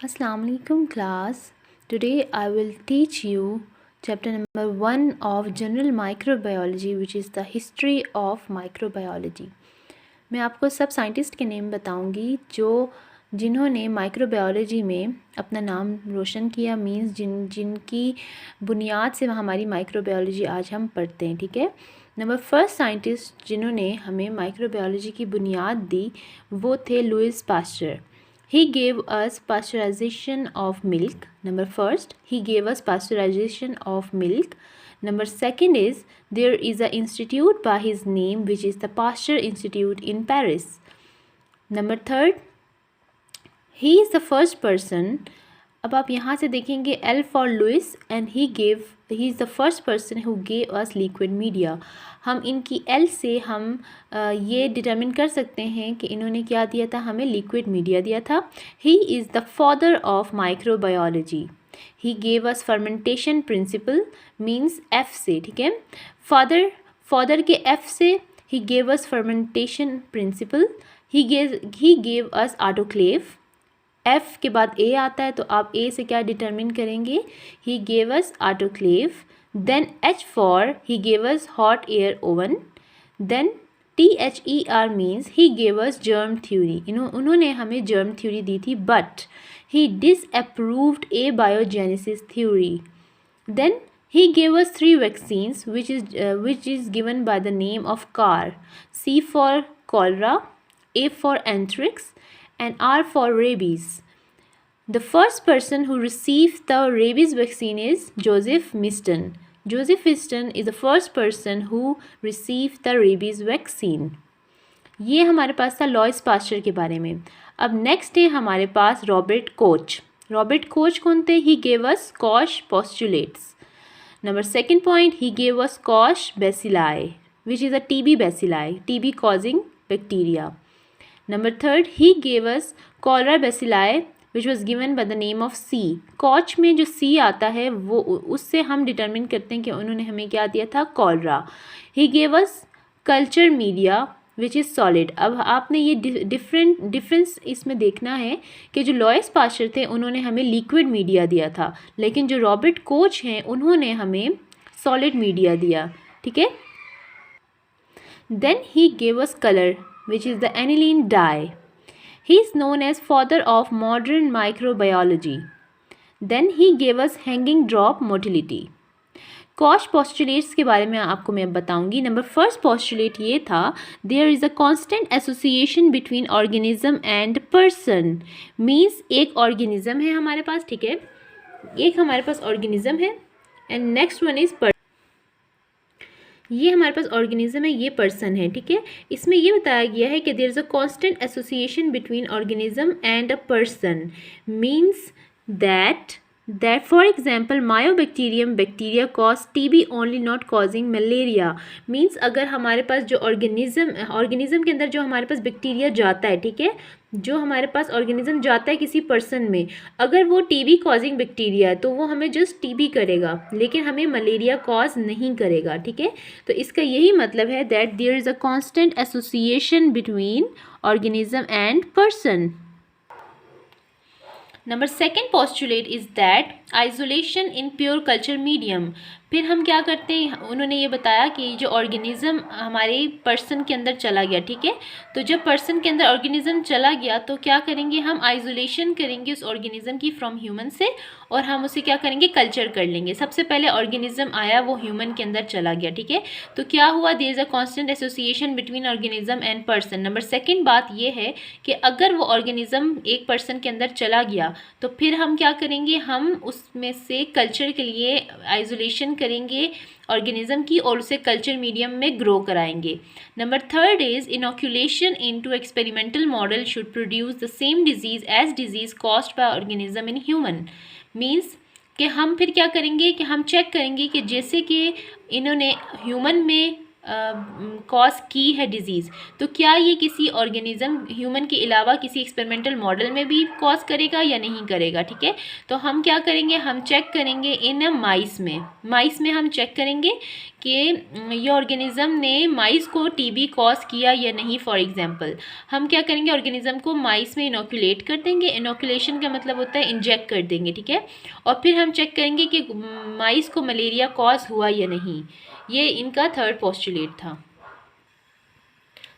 Assalamu alaikum class. Today I will teach you chapter number 1 of general microbiology, which is the history of microbiology. मैं आपको सब scientist के name बताऊंगी जिन्होंने microbiology में अपना नाम रोशन किया, मींस जिनकी बुनियाद से हमारी माइक्रोबायोलॉजी आज हम पढ़ते हैं। ठीक है, नंबर फर्स्ट साइंटिस्ट जिन्होंने हमें माइक्रोबायोलॉजी की बुनियाद दी वो थे Lewis pasture. He gave us pasteurization of milk. Number first, he gave us pasteurization of milk. Number second is there is an institute by his name, which is the Pasteur Institute in Paris. Number third, he is the first person. अब आप यहाँ से देखेंगे L for Louis and he is the first person who gave us liquid media. हम इनकी L से हम ये डिटरमिन कर सकते हैं कि इन्होंने क्या दिया था, हमें लिक्विड मीडिया दिया था। He is the father of microbiology. He gave us fermentation principle means F से, ठीक है, father के F से he gave us fermentation principle. He gave us autoclave. F के बाद A आता है तो आप A से क्या डिटरमिन करेंगे, he gave us autoclave. Then H for he gave us hot air oven. Then THER means he gave us germ theory. उन्होंने हमें germ theory दी थी, but he disapproved abiogenesis theory. Then he gave us 3 vaccines which is given by the name of CAR. C for cholera, A for anthrax and R for rabies. The first person who received the rabies vaccine is Joseph Miston. Joseph Miston is the first person who received the rabies vaccine. ये हमारे पास था लॉइस pasture के बारे में। अब next है हमारे पास Robert Koch. Robert Koch कौन थे? ही gave us cosh postulates. Number second point, he gave us cosh bacilli which is a TB bacilli, TB causing bacteria. Number third, he gave us cholera bacilli which was given by the name of C. कॉच में जो C आता है वो उससे हम determine करते हैं कि उन्होंने हमें क्या दिया था, cholera. He gave us culture media which is solid. अब आपने ये डिफरेंस इसमें देखना है कि जो लॉइस पास्चर थे उन्होंने हमें लिक्विड मीडिया दिया था, लेकिन जो रॉबर्ट कोच हैं उन्होंने हमें सॉलिड मीडिया दिया. ठीक है. Then he gave us color which is the aniline dye. He is known as father of modern microbiology. Then he gave us hanging drop motility. Cosh postulates के बारे में आपको मैं बताऊंगी. नंबर फर्स्ट पोस्टुलेट ये था, there is a constant association between organism and person. Means एक organism है हमारे पास, ठीक है, एक हमारे पास ऑर्गेनिज्म है एंड नेक्स्ट वन इज़ ये हमारे पास ऑर्गेनिज्म है, ये पर्सन है. ठीक है, इसमें ये बताया गया है कि there is a constant association between organism and a person. Means that for example mycobacterium bacteria cause TB only not causing malaria. Means अगर हमारे पास जो ऑर्गेनिज्म के अंदर जो हमारे पास बैक्टीरिया जाता है, ठीक है, जो हमारे पास ऑर्गेनिज्म जाता है किसी पर्सन में, अगर वो टीबी कॉजिंग बैक्टीरिया है तो वो हमें जस्ट टीबी करेगा लेकिन हमें मलेरिया कॉज नहीं करेगा. ठीक है, तो इसका यही मतलब है that there is a constant association between organism and person. Number second postulate is that isolation in pure culture medium. फिर हम क्या करते हैं, उन्होंने ये बताया कि जो ऑर्गेनिज्म हमारे पर्सन के अंदर चला गया, ठीक है, तो जब पर्सन के अंदर ऑर्गेनिज्म चला गया तो क्या करेंगे, हम आइसोलेशन करेंगे उस ऑर्गेनिज्म की फ्रॉम ह्यूमन से और हम उसे क्या करेंगे, कल्चर कर लेंगे. सबसे पहले ऑर्गेनिज्म आया, वो ह्यूमन के अंदर चला गया. ठीक है, तो क्या हुआ, there is a constant association between organism and person. Number second बात ये है कि अगर वो ऑर्गेनिज्म एक पर्सन के अंदर चला गया तो फिर हम क्या करेंगे, हम उसमें से कल्चर के लिए आइसोलेशन करेंगे ऑर्गेनिज्म की और उसे कल्चर मीडियम में ग्रो कराएंगे. Number third is inoculation into experimental model should produce the same disease as disease caused by organism in human. Means कि हम फिर क्या करेंगे कि हम चेक करेंगे कि जैसे कि इन्होंने ह्यूमन में कॉज की है डिजीज़, तो क्या ये किसी ऑर्गेनिज्म ह्यूमन के अलावा किसी एक्सपेरिमेंटल मॉडल में भी कॉज करेगा या नहीं करेगा, ठीक है। तो हम क्या करेंगे, हम चेक करेंगे इन माइस में हम चेक करेंगे कि ये ऑर्गेनिज्म ने माइस को टीबी कॉज किया या नहीं। फॉर एग्जांपल हम क्या करेंगे, ऑर्गेनिज्म को माइस में इनोकुलेट कर देंगे। इनोकुलेशन का मतलब होता है इंजेक्ट कर देंगे, ठीक है। और फिर हम चेक करेंगे कि माइस को मलेरिया कॉज हुआ या नहीं। ये इनका थर्ड पोस्टुलेट था।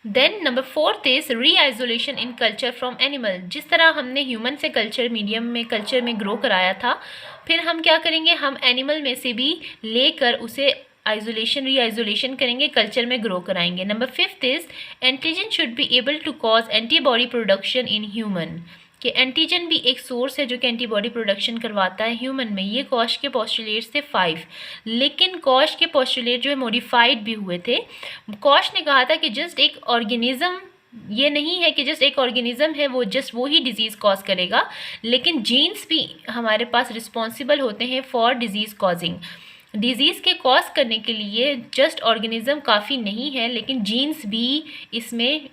Then number 4 is reisolation in culture from animal. जिस तरह हमने ह्यूमन से कल्चर में ग्रो कराया था, फिर हम क्या करेंगे, हम एनिमल में से भी लेकर उसे रीआइसोलेशन करेंगे, कल्चर में ग्रो कराएंगे। Number 5 is antigen should be able to cause antibody production in human, कि एंटीजन भी एक सोर्स है जो कि एंटीबॉडी प्रोडक्शन करवाता है ह्यूमन में। ये कॉश के पोस्टुलेट्स थे 5, लेकिन कॉश के पोस्टुलेट जो है मॉडिफाइड भी हुए थे। कॉश ने कहा था कि जस्ट एक ऑर्गेनिज्म, ये नहीं है कि जस्ट एक ऑर्गेनिज्म है वो ही डिजीज़ कॉज करेगा, लेकिन जीन्स भी हमारे पास रिस्पॉन्सिबल होते हैं फॉर डिजीज़ कॉजिंग। डिजीज़ के कॉज करने के लिए जस्ट ऑर्गेनिज्म काफ़ी नहीं है, लेकिन जीन्स भी इसमें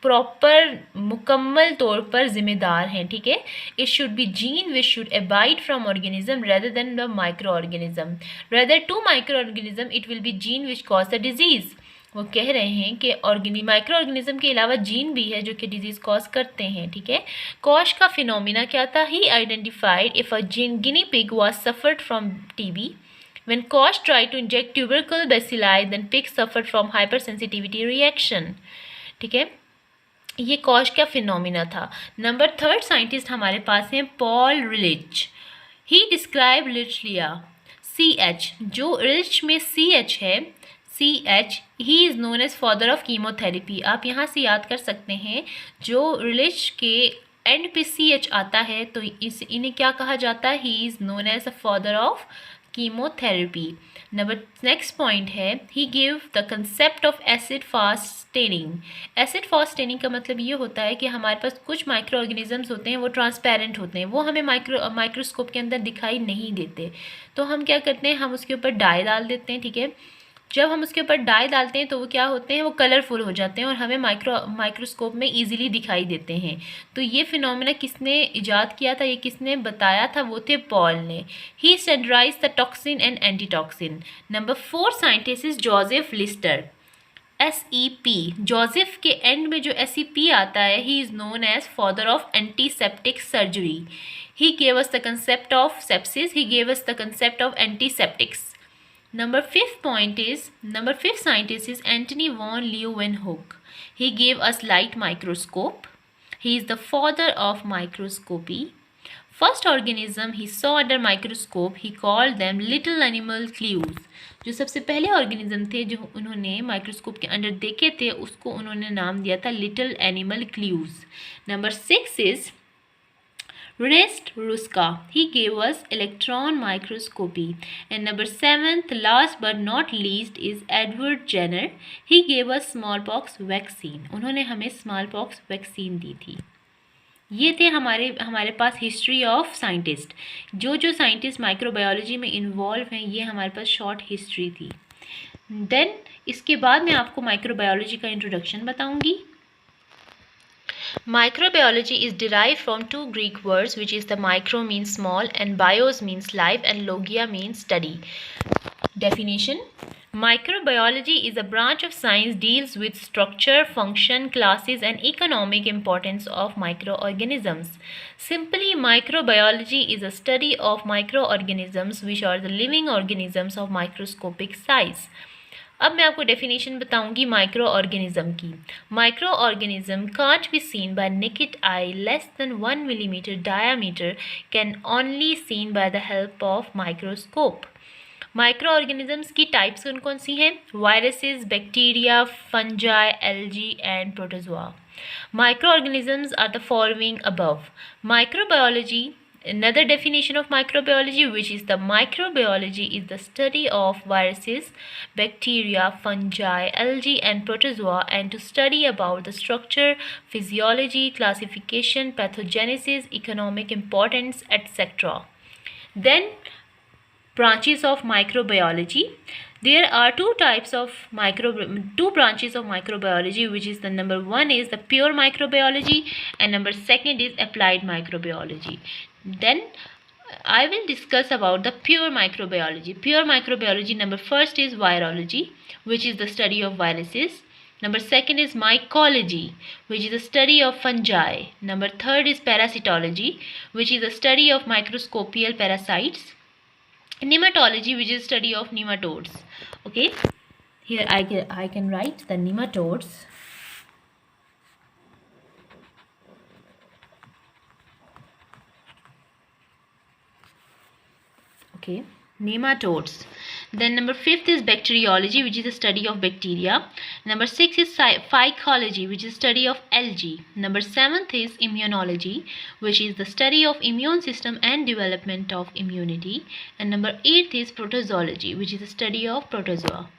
प्रॉपर मुकम्मल तौर पर जिम्मेदार हैं, ठीक है। It should be gene which should abide from organism rather than the micro organism, rather to micro organism it will be gene which cause the disease. वो कह रहे हैं कि माइक्रो ऑर्गेनिज्म के अलावा जीन भी है जो कि डिजीज़ कॉज करते हैं, ठीक है। कॉश का फिनोमिना क्या था, ही identified if a guinea pig was suffered from TB. When Koch tried to inject tubercle bacilli, then pigs suffered from hypersensitivity reaction, ठीक है। ये कॉश का फिनोमिना था। नंबर 3 साइंटिस्ट हमारे पास हैं पॉल रिलिच। ही डिस्क्राइब लिचलिया CH, जो रिच में CH है, CH, he is known as father of chemotherapy. आप यहाँ से याद कर सकते हैं, जो रिलिच के एंड पे CH आता है तो इन्हें क्या कहा जाता है, he is known as a father of chemotherapy. Next point है, he give the concept of acid fast staining. Acid fast staining का मतलब ये होता है कि हमारे पास कुछ माइक्रो ऑर्गेनिजम्स होते हैं, वो ट्रांसपेरेंट होते हैं, वो हमें माइक्रोस्कोप के अंदर दिखाई नहीं देते। तो हम क्या करते हैं, हम उसके ऊपर डाई डाल देते हैं, ठीक है। जब हम उसके ऊपर डाई डालते हैं तो वो क्या होते हैं, वो कलरफुल हो जाते हैं और हमें माइक्रोस्कोप में इजीली दिखाई देते हैं। तो ये फिनोमेना किसने इजाद किया था, ये किसने बताया था, वो थे पॉल ने। He standardized the toxin and antitoxin. Number 4 scientist is Joseph Lister. SEP, Joseph के एंड में जो SEP आता है, he is known as father of antiseptic surgery. He gave us the concept of sepsis, he gave us the concept of antiseptics. Number 5 scientist is Antony von Leeuwenhoek. He gave us light microscope. He is the father of microscopy. First organism he saw under microscope, he called them little animal clues. जो सबसे पहले organism थे जो उन्होंने microscope के अंदर देखे थे, उसको उन्होंने नाम दिया था little animal clues. Number 6 is Ernest Ruska. He gave us electron microscopy. And number 7th, last but not least, is Edward Jenner. He gave us smallpox vaccine. उन्होंने हमें smallpox vaccine दी थी। ये थे हमारे पास हिस्ट्री ऑफ साइंटिस्ट। जो scientist microbiology में involve हैं, ये हमारे पास शॉर्ट हिस्ट्री थी। देन इसके बाद मैं आपको माइक्रोबायोलॉजी का इंट्रोडक्शन बताऊंगी। Microbiology is derived from 2 Greek words, which is the micro means small and bios means life and logia means study. Definition: Microbiology is a branch of science deals with structure, function, classes and economic importance of microorganisms. Simply, microbiology is a study of microorganisms which are the living organisms of microscopic size. अब मैं आपको definition बताऊंगी micro organism की। Micro organism can't be seen by naked eye less than 1 millimetre diameter, can only seen by the help of microscope. Micro organisms की types कौन कौन सी हैं? Viruses, bacteria, fungi, algae and protozoa. Micro organisms are the following above. Microbiology, another definition of microbiology, which is the microbiology is the study of viruses, bacteria, fungi, algae and protozoa, and to study about the structure, physiology, classification, pathogenesis, economic importance, etc. Then branches of microbiology. There are two branches of microbiology, which is the number one is the pure microbiology and number second is applied microbiology. Then I will discuss about the pure microbiology. Pure microbiology, number first is virology, which is the study of viruses. Number second is mycology, which is the study of fungi. Number third is parasitology, which is the study of microscopical parasites. Nematology, which is study of nematodes. Okay, here I can write the nematodes. Okay, nematodes. Then number fifth is bacteriology, which is the study of bacteria. Number six is phycology, which is study of algae. Number seventh is immunology, which is the study of immune system and development of immunity. And number eighth is protozoology, which is the study of protozoa.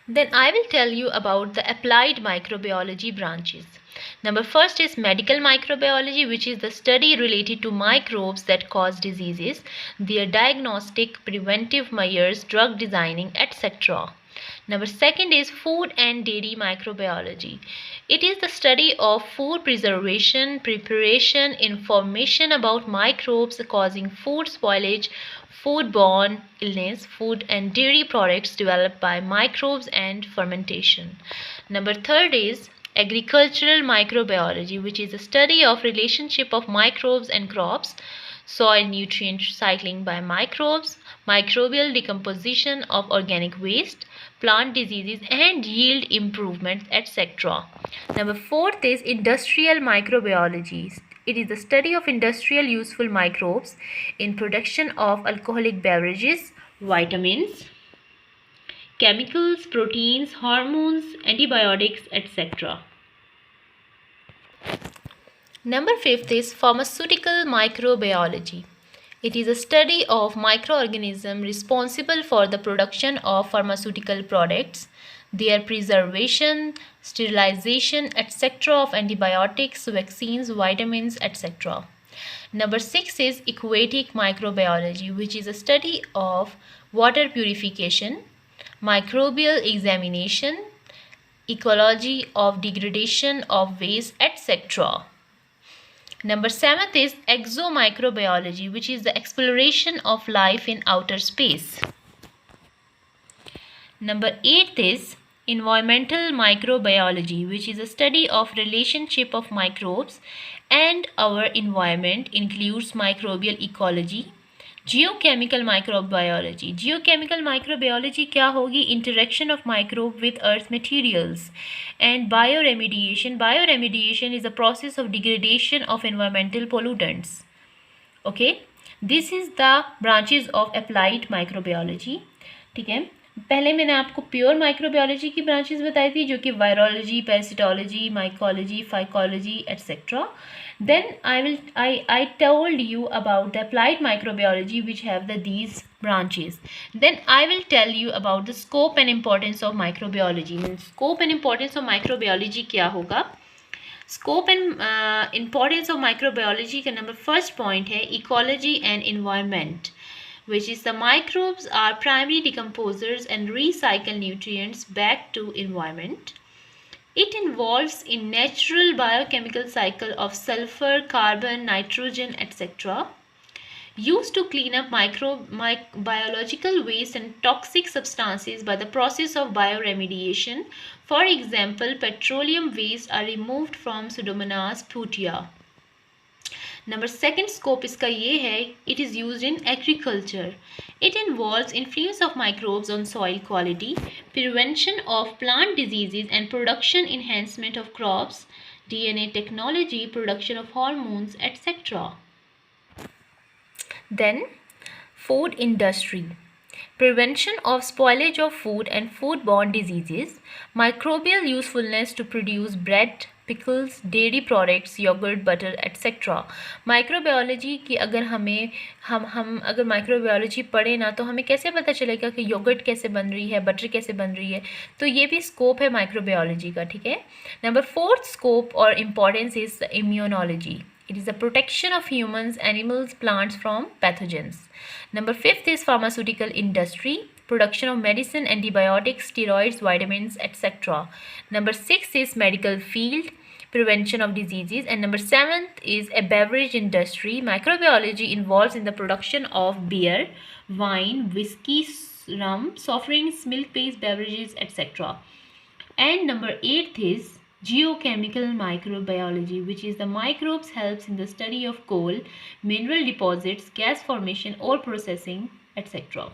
Then I will tell you about the applied microbiology branches. Number first is medical microbiology, which is the study related to microbes that cause diseases, their diagnostic, preventive measures, drug designing, etc. Number second is food and dairy microbiology. It is the study of food preservation, preparation, information about microbes causing food spoilage, foodborne illness, food and dairy products developed by microbes and fermentation. Number third is agricultural microbiology, which is the study of relationship of microbes and crops, soil nutrient cycling by microbes, microbial decomposition of organic waste, plant diseases and yield improvements, etc. Number fourth is industrial microbiology. It is the study of industrial useful microbes in production of alcoholic beverages, vitamins, chemicals, proteins, hormones, antibiotics, etc. Number fifth is pharmaceutical microbiology. It is a study of microorganisms responsible for the production of pharmaceutical products, their preservation, sterilization, etc. of antibiotics, vaccines, vitamins, etc. Number six is aquatic microbiology, which is a study of water purification, microbial examination, ecology of degradation of waste, etc. Number seventh is exomicrobiology, which is the exploration of life in outer space. Number eighth is environmental microbiology, which is a study of relationship of microbes and our environment, includes microbial ecology. Geochemical microbiology. Geochemical microbiology क्या होगी? Interaction of microbe with earth materials. And bioremediation. Bioremediation is the process of degradation of environmental pollutants. Okay, this is the branches of applied microbiology. ठीक है, पहले मैंने आपको pure microbiology की branches बताई थी, जो कि virology, parasitology, mycology, phycology etcetera. Then I told you about the applied microbiology, which have these branches. Then I will tell you about the scope and importance of microbiology. Scope and importance of microbiology क्या होगा? Scope and importance of microbiology का number first point है ecology and environment, which is the microbes are primary decomposers and recycle nutrients back to environment. It involves in natural biochemical cycle of sulfur, carbon, nitrogen, etc. used to clean up biological waste and toxic substances by the process of bioremediation. For example, petroleum waste are removed from Pseudomonas putida. Number second scope इसका ये है, it is used in agriculture. It involves influence of microbes on soil quality, prevention of plant diseases and production enhancement of crops, DNA technology, production of hormones, etc. Then food industry. Prevention of spoilage of food and foodborne diseases, microbial usefulness to produce bread, pickles, dairy products, yogurt, butter, etc. Microbiology की अगर हम अगर microbiology पढ़े ना, तो हमें कैसे पता चलेगा कि योगर्ट कैसे बन रही है, बटर कैसे बन रही है? तो ये भी स्कोप है माइक्रोबायोलॉजी का. ठीक है. नंबर फोर्थ स्कोप और importance is immunology. It is the protection of humans, animals, plants from pathogens. Number fifth is pharmaceutical industry. production of medicine, antibiotics, steroids, vitamins, etc. Number 6 is medical field, prevention of diseases. And number 7th is a beverage industry. Microbiology involves in the production of beer, wine, whiskey, rum, soft drinks, milk-based beverages, etc. And number 8th is geochemical microbiology, which is the microbes helps in the study of coal, mineral deposits, gas formation or processing, etc.